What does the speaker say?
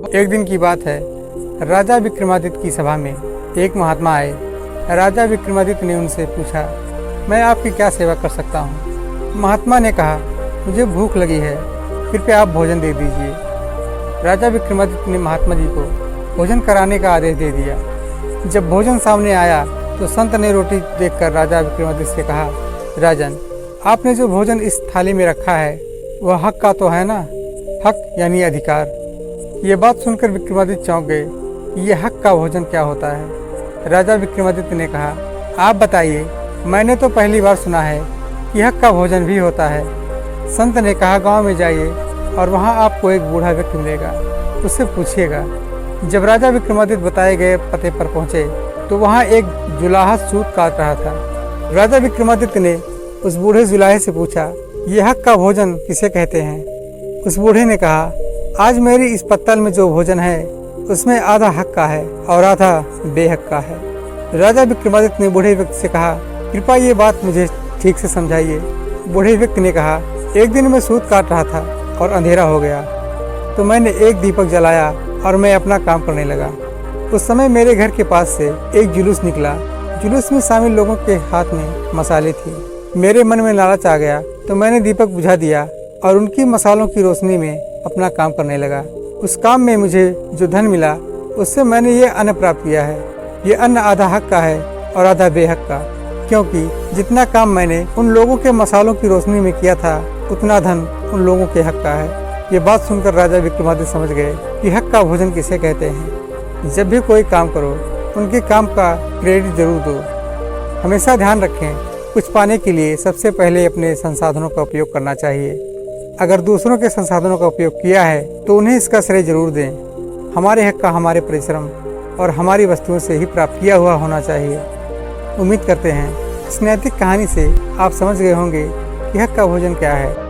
एक दिन की बात है, राजा विक्रमादित्य की सभा में एक महात्मा आए। राजा विक्रमादित्य ने उनसे पूछा, मैं आपकी क्या सेवा कर सकता हूँ? महात्मा ने कहा, मुझे भूख लगी है, कृपया आप भोजन दे दीजिए। राजा विक्रमादित्य ने महात्मा जी को भोजन कराने का आदेश दे दिया। जब भोजन सामने आया तो संत ने रोटी देखकर राजा विक्रमादित्य से कहा, राजन, आपने जो भोजन इस थाली में रखा है वह हक का तो है ना? हक यानी अधिकार। ये बात सुनकर विक्रमादित्य चौंक गए कि यह हक का भोजन क्या होता है। राजा विक्रमादित्य ने कहा, आप बताइए, मैंने तो पहली बार सुना है कि हक का भोजन भी होता है। संत ने कहा, गांव में जाइए और वहां आपको एक बूढ़ा व्यक्ति मिलेगा, उससे पूछिएगा। जब राजा विक्रमादित्य बताए गए पते पर पहुंचे तो वहां एक जुलाहा सूत काट रहा था। राजा विक्रमादित्य ने उस बूढ़े जुलाहे से पूछा, ये हक का भोजन किसे कहते हैं? उस बूढ़े ने कहा, आज मेरी इस पत्तल में जो भोजन है उसमें आधा हक का है और आधा बेहक का है। राजा विक्रमादित्य ने बूढ़े व्यक्ति से कहा, कृपया ये बात मुझे ठीक से समझाइए। बूढ़े व्यक्ति ने कहा, एक दिन मैं सूत काट रहा था और अंधेरा हो गया तो मैंने एक दीपक जलाया और मैं अपना काम करने लगा। उस समय मेरे घर के पास से एक जुलूस निकला। जुलूस में शामिल लोगों के हाथ में मसाले थी। मेरे मन में लालच आ गया तो मैंने दीपक बुझा दिया और उनकी मसालों की रोशनी में अपना काम करने लगा। उस काम में मुझे जो धन मिला उससे मैंने ये अन्न प्राप्त किया है। ये अन्न आधा हक का है और आधा बेहक का, क्योंकि जितना काम मैंने उन लोगों के मसालों की रोशनी में किया था उतना धन उन लोगों के हक का है। ये बात सुनकर राजा विक्रमादित्य समझ गए कि हक का भोजन किसे कहते हैं। जब भी कोई काम करो उनके काम का क्रेडिट जरूर दो। हमेशा ध्यान रखें, कुछ पाने के लिए सबसे पहले अपने संसाधनों का उपयोग करना चाहिए। अगर दूसरों के संसाधनों का उपयोग किया है तो उन्हें इसका श्रेय जरूर दें। हमारे हक का हमारे परिश्रम और हमारी वस्तुओं से ही प्राप्त किया हुआ होना चाहिए। उम्मीद करते हैं इस नैतिक कहानी से आप समझ गए होंगे कि हक का भोजन क्या है।